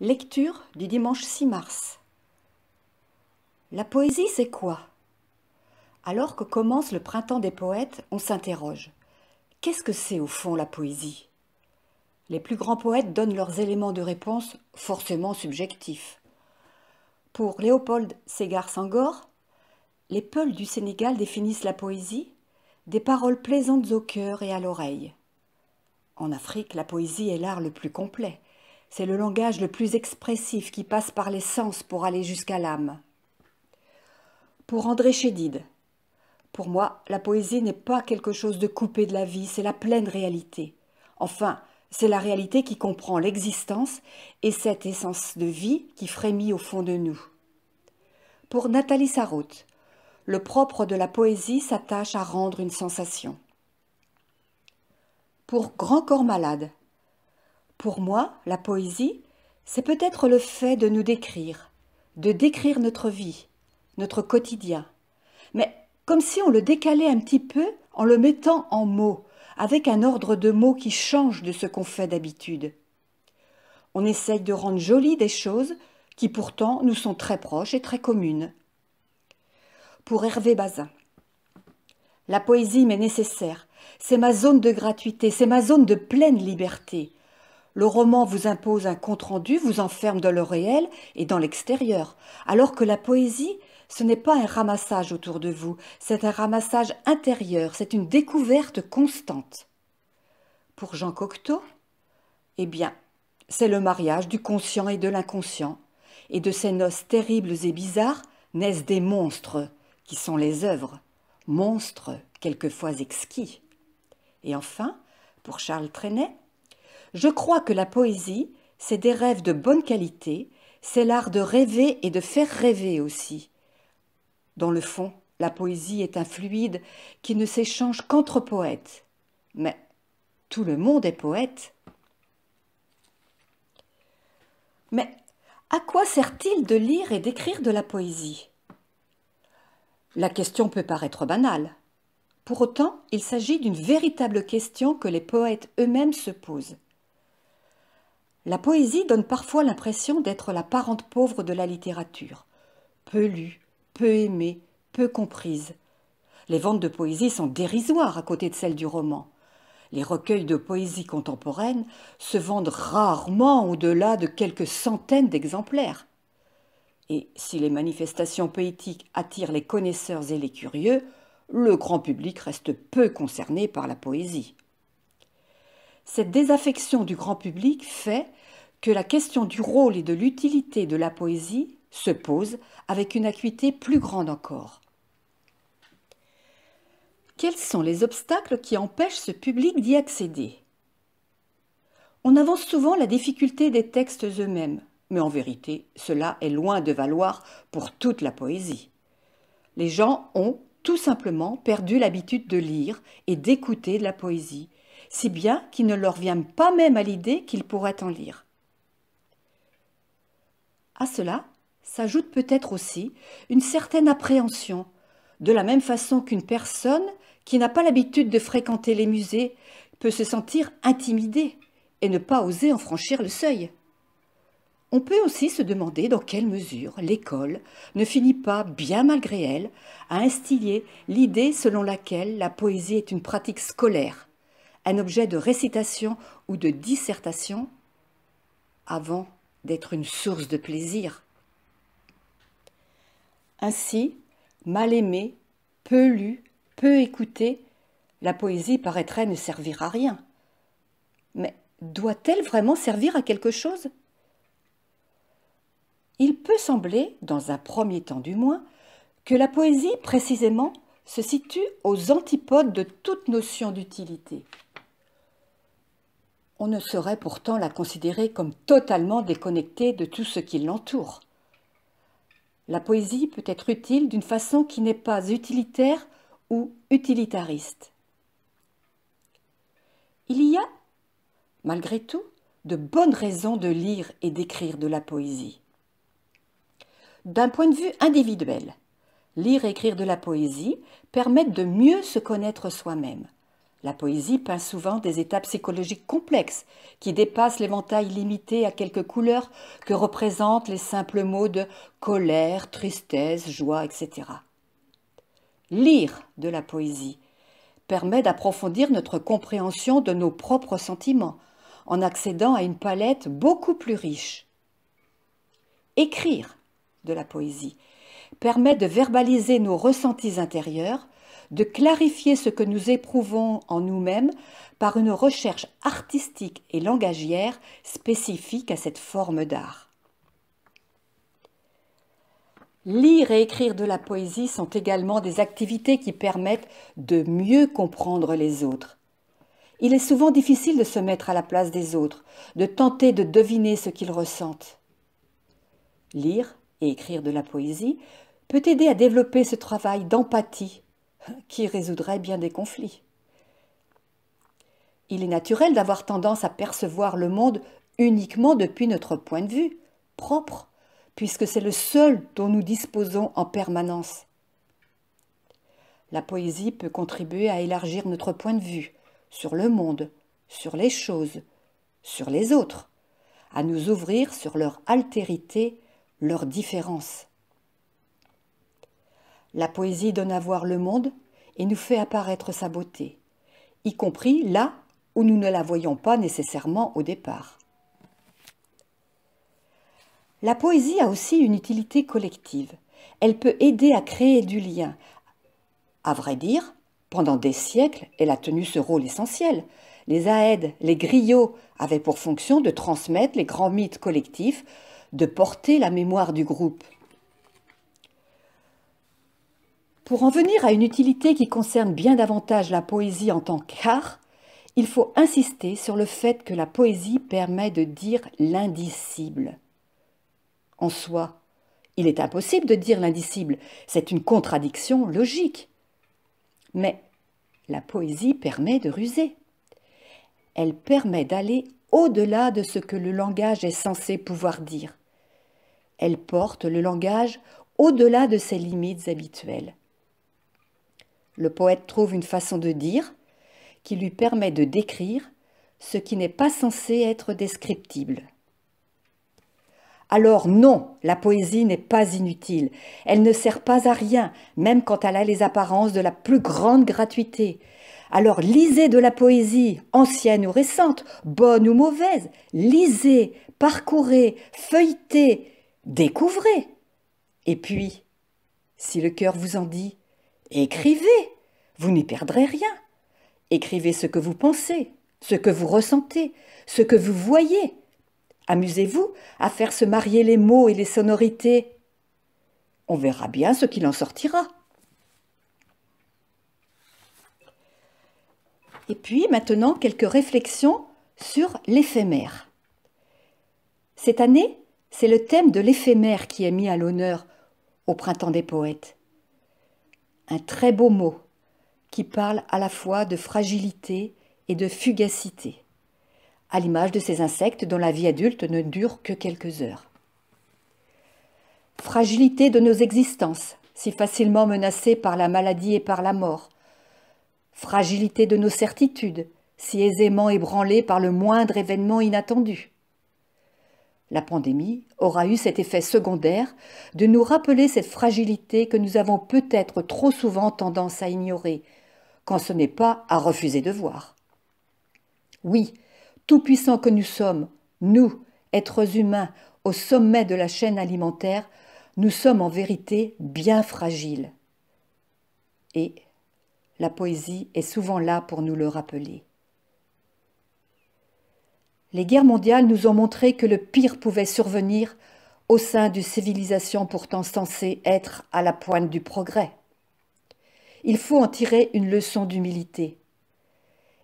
Lecture du dimanche 6 mars. La poésie, c'est quoi? Alors que commence le printemps des poètes, on s'interroge. Qu'est-ce que c'est au fond la poésie? Les plus grands poètes donnent leurs éléments de réponse forcément subjectifs. Pour Léopold Ségar Senghor, les Peuls du Sénégal définissent la poésie des paroles plaisantes au cœur et à l'oreille. En Afrique, la poésie est l'art le plus complet. C'est le langage le plus expressif qui passe par les sens pour aller jusqu'à l'âme. Pour André Chédid, pour moi, la poésie n'est pas quelque chose de coupé de la vie, c'est la pleine réalité. Enfin, c'est la réalité qui comprend l'existence et cette essence de vie qui frémit au fond de nous. Pour Nathalie Sarraute, le propre de la poésie s'attache à rendre une sensation. Pour Grand Corps Malade, pour moi, la poésie, c'est peut-être le fait de nous décrire, de décrire notre vie, notre quotidien, mais comme si on le décalait un petit peu en le mettant en mots, avec un ordre de mots qui change de ce qu'on fait d'habitude. On essaye de rendre jolies des choses qui pourtant nous sont très proches et très communes. Pour Hervé Bazin, la poésie m'est nécessaire, c'est ma zone de gratuité, c'est ma zone de pleine liberté. Le roman vous impose un compte-rendu, vous enferme dans le réel et dans l'extérieur, alors que la poésie, ce n'est pas un ramassage autour de vous, c'est un ramassage intérieur, c'est une découverte constante. Pour Jean Cocteau, eh bien, c'est le mariage du conscient et de l'inconscient, et de ces noces terribles et bizarres naissent des monstres, qui sont les œuvres, monstres quelquefois exquis. Et enfin, pour Charles Trenet, je crois que la poésie, c'est des rêves de bonne qualité, c'est l'art de rêver et de faire rêver aussi. Dans le fond, la poésie est un fluide qui ne s'échange qu'entre poètes. Mais tout le monde est poète. Mais à quoi sert-il de lire et d'écrire de la poésie? La question peut paraître banale. Pour autant, il s'agit d'une véritable question que les poètes eux-mêmes se posent. La poésie donne parfois l'impression d'être la parente pauvre de la littérature, peu lue, peu aimée, peu comprise. Les ventes de poésie sont dérisoires à côté de celles du roman. Les recueils de poésie contemporaine se vendent rarement au-delà de quelques centaines d'exemplaires. Et si les manifestations poétiques attirent les connaisseurs et les curieux, le grand public reste peu concerné par la poésie. Cette désaffection du grand public fait que la question du rôle et de l'utilité de la poésie se pose avec une acuité plus grande encore. Quels sont les obstacles qui empêchent ce public d'y accéder? On avance souvent la difficulté des textes eux-mêmes, mais en vérité, cela est loin de valoir pour toute la poésie. Les gens ont tout simplement perdu l'habitude de lire et d'écouter de la poésie, si bien qu'il ne leur vient pas même à l'idée qu'ils pourraient en lire. À cela s'ajoute peut-être aussi une certaine appréhension, de la même façon qu'une personne qui n'a pas l'habitude de fréquenter les musées peut se sentir intimidée et ne pas oser en franchir le seuil. On peut aussi se demander dans quelle mesure l'école ne finit pas, bien malgré elle, à instiller l'idée selon laquelle la poésie est une pratique scolaire, un objet de récitation ou de dissertation, avant d'être une source de plaisir. Ainsi, mal aimée, peu lue, peu écoutée, la poésie paraîtrait ne servir à rien. Mais doit-elle vraiment servir à quelque chose? Il peut sembler, dans un premier temps du moins, que la poésie, précisément, se situe aux antipodes de toute notion d'utilité. On ne saurait pourtant la considérer comme totalement déconnectée de tout ce qui l'entoure. La poésie peut être utile d'une façon qui n'est pas utilitaire ou utilitariste. Il y a, malgré tout, de bonnes raisons de lire et d'écrire de la poésie. D'un point de vue individuel, lire et écrire de la poésie permettent de mieux se connaître soi-même. La poésie peint souvent des états psychologiques complexes qui dépassent l'éventail limité à quelques couleurs que représentent les simples mots de colère, tristesse, joie, etc. Lire de la poésie permet d'approfondir notre compréhension de nos propres sentiments en accédant à une palette beaucoup plus riche. Écrire de la poésie permet de verbaliser nos ressentis intérieurs, de clarifier ce que nous éprouvons en nous-mêmes par une recherche artistique et langagière spécifique à cette forme d'art. Lire et écrire de la poésie sont également des activités qui permettent de mieux comprendre les autres. Il est souvent difficile de se mettre à la place des autres, de tenter de deviner ce qu'ils ressentent. Lire et écrire de la poésie peut aider à développer ce travail d'empathie qui résoudrait bien des conflits. Il est naturel d'avoir tendance à percevoir le monde uniquement depuis notre point de vue, propre, puisque c'est le seul dont nous disposons en permanence. La poésie peut contribuer à élargir notre point de vue sur le monde, sur les choses, sur les autres, à nous ouvrir sur leur altérité, leurs différences. La poésie donne à voir le monde et nous fait apparaître sa beauté, y compris là où nous ne la voyons pas nécessairement au départ. La poésie a aussi une utilité collective. Elle peut aider à créer du lien. À vrai dire, pendant des siècles, elle a tenu ce rôle essentiel. Les aèdes, les griots avaient pour fonction de transmettre les grands mythes collectifs, de porter la mémoire du groupe. Pour en venir à une utilité qui concerne bien davantage la poésie en tant qu'art, il faut insister sur le fait que la poésie permet de dire l'indicible. En soi, il est impossible de dire l'indicible, c'est une contradiction logique. Mais la poésie permet de ruser. Elle permet d'aller au-delà de ce que le langage est censé pouvoir dire. Elle porte le langage au-delà de ses limites habituelles. Le poète trouve une façon de dire qui lui permet de décrire ce qui n'est pas censé être descriptible. Alors non, la poésie n'est pas inutile. Elle ne sert pas à rien, même quand elle a les apparences de la plus grande gratuité. Alors lisez de la poésie, ancienne ou récente, bonne ou mauvaise. Lisez, parcourez, feuilletez, découvrez. Et puis, si le cœur vous en dit, écrivez, vous n'y perdrez rien. Écrivez ce que vous pensez, ce que vous ressentez, ce que vous voyez. Amusez-vous à faire se marier les mots et les sonorités. On verra bien ce qu'il en sortira. Et puis maintenant, quelques réflexions sur l'éphémère. Cette année, c'est le thème de l'éphémère qui est mis à l'honneur au Printemps des poètes. Un très beau mot qui parle à la fois de fragilité et de fugacité, à l'image de ces insectes dont la vie adulte ne dure que quelques heures. Fragilité de nos existences, si facilement menacées par la maladie et par la mort. Fragilité de nos certitudes, si aisément ébranlées par le moindre événement inattendu. La pandémie aura eu cet effet secondaire de nous rappeler cette fragilité que nous avons peut-être trop souvent tendance à ignorer, quand ce n'est pas à refuser de voir. Oui, tout-puissants que nous sommes, nous, êtres humains, au sommet de la chaîne alimentaire, nous sommes en vérité bien fragiles. Et la poésie est souvent là pour nous le rappeler. Les guerres mondiales nous ont montré que le pire pouvait survenir au sein d'une civilisation pourtant censée être à la pointe du progrès. Il faut en tirer une leçon d'humilité.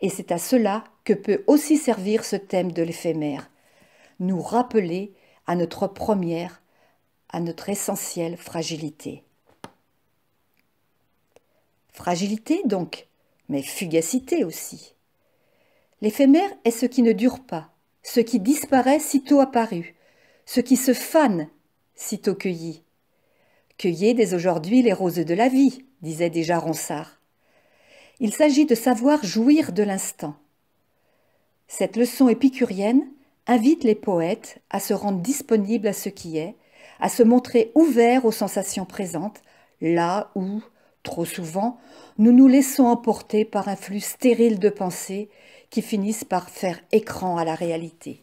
Et c'est à cela que peut aussi servir ce thème de l'éphémère, nous rappeler à notre première, à notre essentielle fragilité. Fragilité donc, mais fugacité aussi. L'éphémère est ce qui ne dure pas, ce qui disparaît sitôt apparu, ce qui se fane sitôt cueilli. Cueillez dès aujourd'hui les roses de la vie, disait déjà Ronsard. Il s'agit de savoir jouir de l'instant. Cette leçon épicurienne invite les poètes à se rendre disponibles à ce qui est, à se montrer ouverts aux sensations présentes, là où, trop souvent, nous nous laissons emporter par un flux stérile de pensées qui finissent par faire écran à la réalité.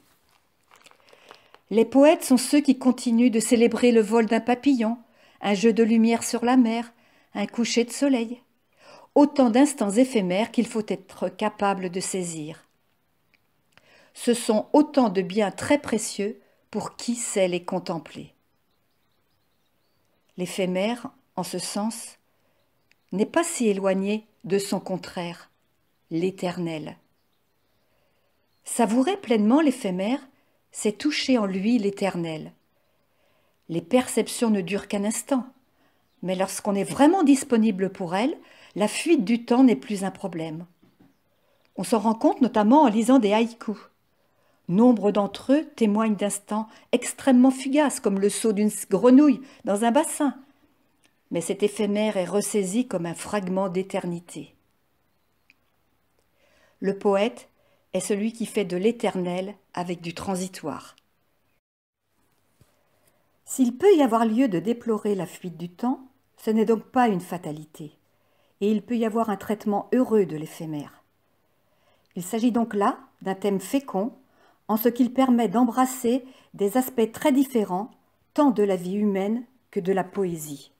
Les poètes sont ceux qui continuent de célébrer le vol d'un papillon, un jeu de lumière sur la mer, un coucher de soleil. Autant d'instants éphémères qu'il faut être capable de saisir. Ce sont autant de biens très précieux pour qui sait les contempler. L'éphémère, en ce sens, n'est pas si éloigné de son contraire, l'éternel. Savourer pleinement l'éphémère, c'est toucher en lui l'éternel. Les perceptions ne durent qu'un instant, mais lorsqu'on est vraiment disponible pour elles, la fuite du temps n'est plus un problème. On s'en rend compte notamment en lisant des haïkus. Nombre d'entre eux témoignent d'instants extrêmement fugaces, comme le saut d'une grenouille dans un bassin. Mais cet éphémère est ressaisi comme un fragment d'éternité. Le poète est celui qui fait de l'éternel avec du transitoire. S'il peut y avoir lieu de déplorer la fuite du temps, ce n'est donc pas une fatalité, et il peut y avoir un traitement heureux de l'éphémère. Il s'agit donc là d'un thème fécond, en ce qu'il permet d'embrasser des aspects très différents, tant de la vie humaine que de la poésie.